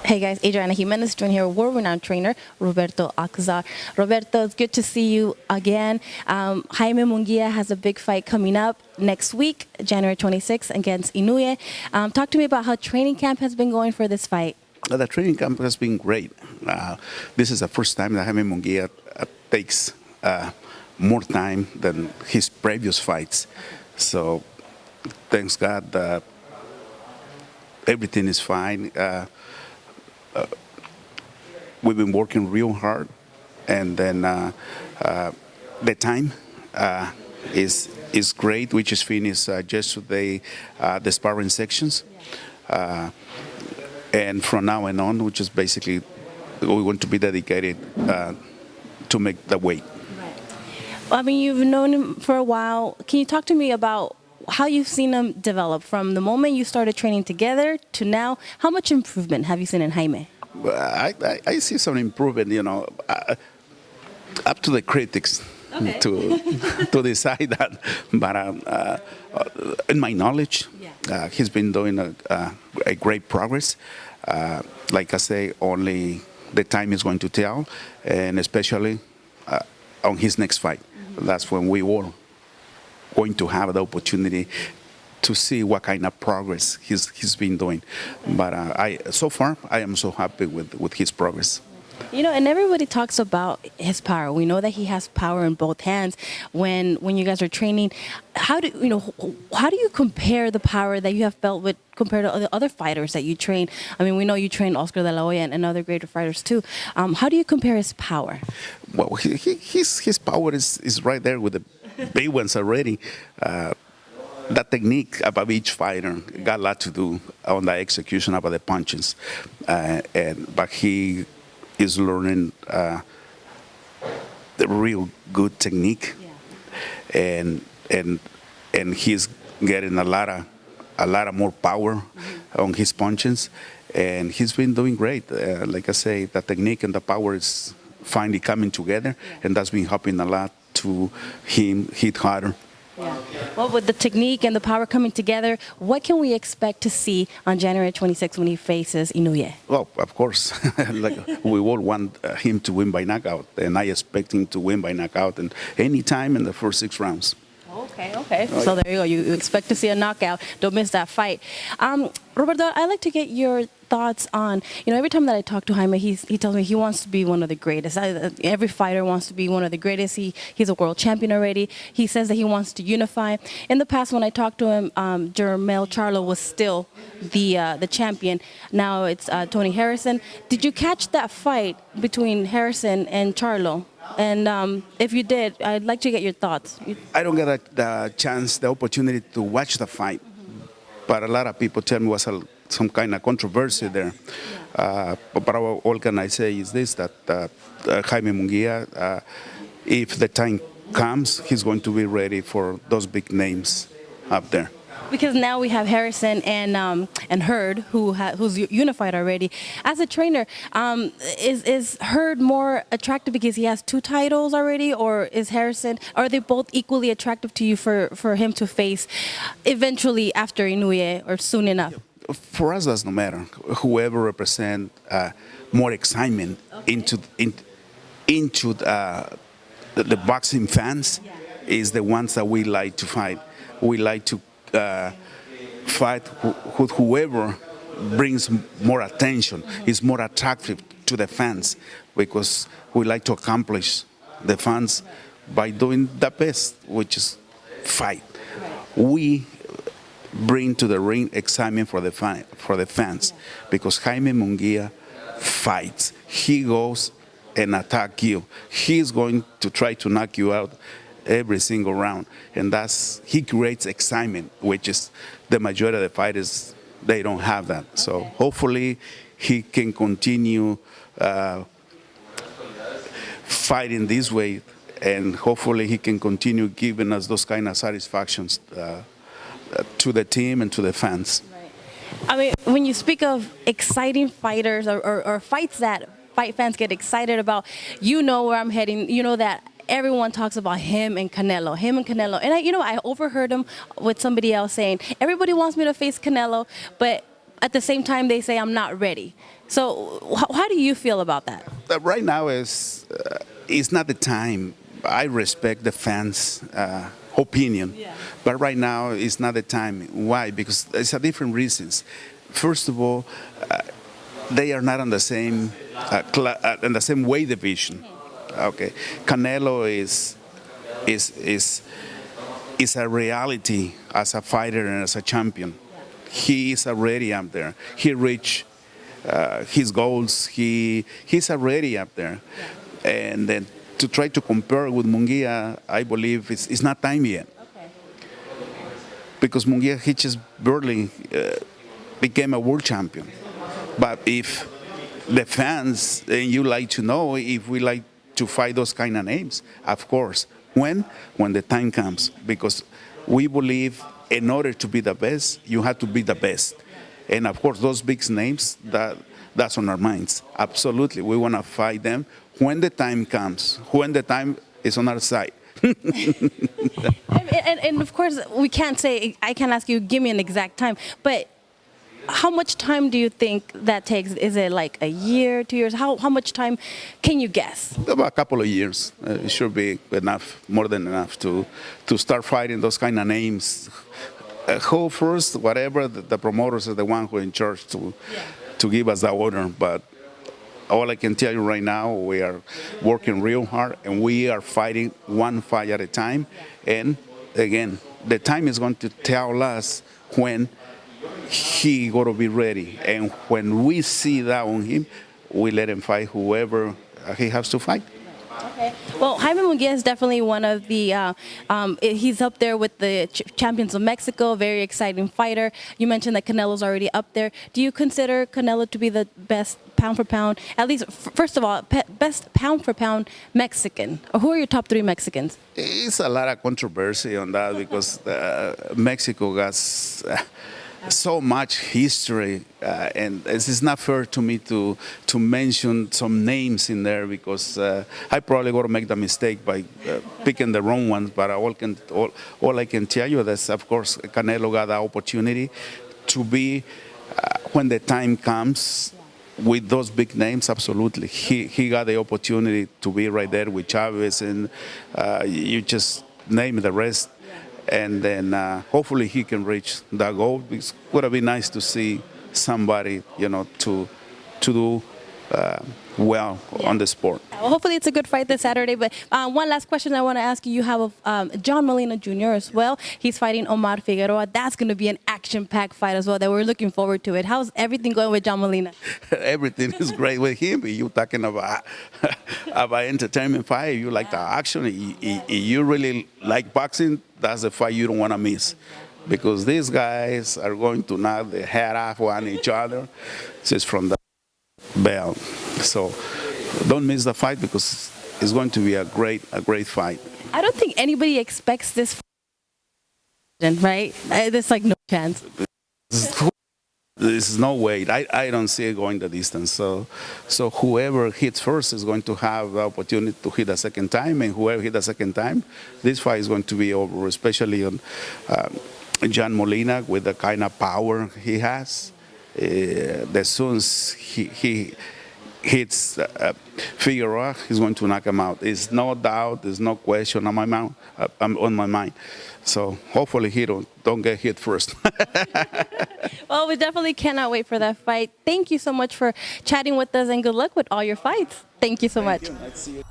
Hey guys, Adriana Jimenez joined here with world-renowned trainer Roberto Alcaraz. Roberto, it's good to see you again. Jaime Munguia has a big fight coming up next week, January 26th, against Inoue. Talk to me about how training camp has been going for this fight. The training camp has been great. This is the first time that Jaime Munguia takes more time than his previous fights. So, thanks God, everything is fine. We've been working real hard, and then the time is great. We just finished yesterday the sparring sections, and from now on, which is basically we want to be dedicated to make the weight. I mean, you've known him for a while. Can you talk to me about how you've seen him develop from the moment you started training together to now? How much improvement have you seen in Jaime? I see some improvement, up to the critics to decide that. But in my knowledge, he's been doing a great progress. Like I say, only the time is going to tell, and especially on his next fight. That's when we all going to have the opportunity to see what kind of progress he's been doing. But so far, I am so happy with his progress. And everybody talks about his power. We know that he has power in both hands. When you guys are training, how do you compare the power that you have felt with compared to the other fighters that you train? I mean, we know you train Oscar De La Hoya and other greater fighters too. How do you compare his power? Well, his power is right there with the big ones already. The technique about each fighter got a lot to do on the execution about the punches, but he is learning the real good technique, and he's getting a lot of more power on his punches, and he's been doing great. Like I say, the technique and the power is finally coming together, and that's been helping a lot to him hit harder. Yeah. Well, with the technique and the power coming together, what can we expect to see on January 26th when he faces Inoue? Well, of course, we all want him to win by knockout, and I expect him to win by knockout and any time in the first 6 rounds. Okay. So there you go. You expect to see a knockout. Don't miss that fight. Roberto, I'd like to get your thoughts on, every time that I talk to Jaime, he tells me he wants to be one of the greatest. Every fighter wants to be one of the greatest. He's a world champion already. He says that he wants to unify. In the past, when I talked to him, Jermel Charla was still the champion. Now it's Tony Harrison. Did you catch that fight between Harrison and Charlo? And if you did, I'd like to get your thoughts. I don't get the opportunity to watch the fight, but a lot of people tell me was some kind of controversy there. But all can I say is this, that Jaime Munguia, if the time comes, he's going to be ready for those big names up there. Because now we have Harrison and Hurd, who's unified already. As a trainer, is Hurd more attractive because he has 2 titles already, or is Harrison? Are they both equally attractive to you for him to face eventually after Inoue or soon enough? For us, doesn't matter. Whoever represents more excitement into the boxing fans is the ones that we like to fight. We like to fight with whoever brings more attention, is more attractive to the fans, because we like to accomplish the fans by doing the best, which is fight. We bring to the ring excitement for the fans, because Jaime Munguia fights. He goes and attack you. He's going to try to knock you out every single round, and he creates excitement, which is the majority of the fighters, they don't have that. So hopefully he can continue fighting this way, and hopefully he can continue giving us those kind of satisfactions to the team and to the fans. Right. I mean, when you speak of exciting fighters or fights that fight fans get excited about, where I'm heading. That everyone talks about him and Canelo. And I overheard him with somebody else saying, everybody wants me to face Canelo, but at the same time they say I'm not ready. So how do you feel about that? Right now is not the time. I respect the fans' opinion, but right now is not the time. Why? Because it's a different reasons. First of all, they are not on the same in the same weight division. Okay, Canelo is a reality as a fighter and as a champion. He is already up there. He reached his goals. He's already up there, and then to try to compare with Munguia, I believe it's not time yet. Okay. Because Munguia, he just barely became a world champion. But if the fans and you like to know if we like to fight those kind of names, of course. When the time comes, because we believe in order to be the best, you have to be the best. And of course, those big names, that's on our minds. Absolutely, we want to fight them when the time comes, when the time is on our side. and of course, we can't say, I can't ask you, give me an exact time, but how much time do you think that takes? Is it like a year, 2 years? How much time can you guess? About a couple of years. It should be enough, more than enough to start fighting those kind of names. Who first, whatever, the promoters are the one who are in charge to give us the order. But all I can tell you right now, we are working real hard and we are fighting one fight at a time. And again, the time is going to tell us when he got to be ready, and when we see that on him, we let him fight whoever he has to fight. Okay. Well, Jaime Munguia is definitely one of the, he's up there with the champions of Mexico, very exciting fighter. You mentioned that Canelo's already up there. Do you consider Canelo to be the best pound for pound, at least, first of all, best pound for pound Mexican? Or who are your top 3 Mexicans? It's a lot of controversy on that because Mexico has so much history, and it's not fair to me to mention some names in there because I probably going to make the mistake by picking the wrong ones. But all I can tell you is, of course, Canelo got the opportunity to be when the time comes with those big names. Absolutely, he got the opportunity to be right there with Chavez, and you just name the rest. And then hopefully he can reach that goal. It would be nice to see somebody, to do well on the sport. Well, hopefully it's a good fight this Saturday. But one last question I want to ask you. You have John Molina Jr. as well. He's fighting Omar Figueroa. That's going to be an action-packed fight as well that we're looking forward to it. How's everything going with John Molina? Everything is great with him. You're talking about entertainment fight. You like the action. You really like boxing. That's the fight you don't want to miss. Because these guys are going to knock the head off one each other just from the bell. So don't miss the fight because it's going to be a great fight. I don't think anybody expects this fight, right? There's like no chance. There's no way. I don't see it going the distance. So whoever hits first is going to have the opportunity to hit a second time, and whoever hit a second time, this fight is going to be over, especially on John Molina with the kind of power he has. As soon as he hits Figueroa, he's going to knock him out. There's no doubt, there's no question on my mind. So hopefully he don't get hit first. Well, we definitely cannot wait for that fight. Thank you so much for chatting with us, and good luck with all your fights. Thank you so much. Let's see you.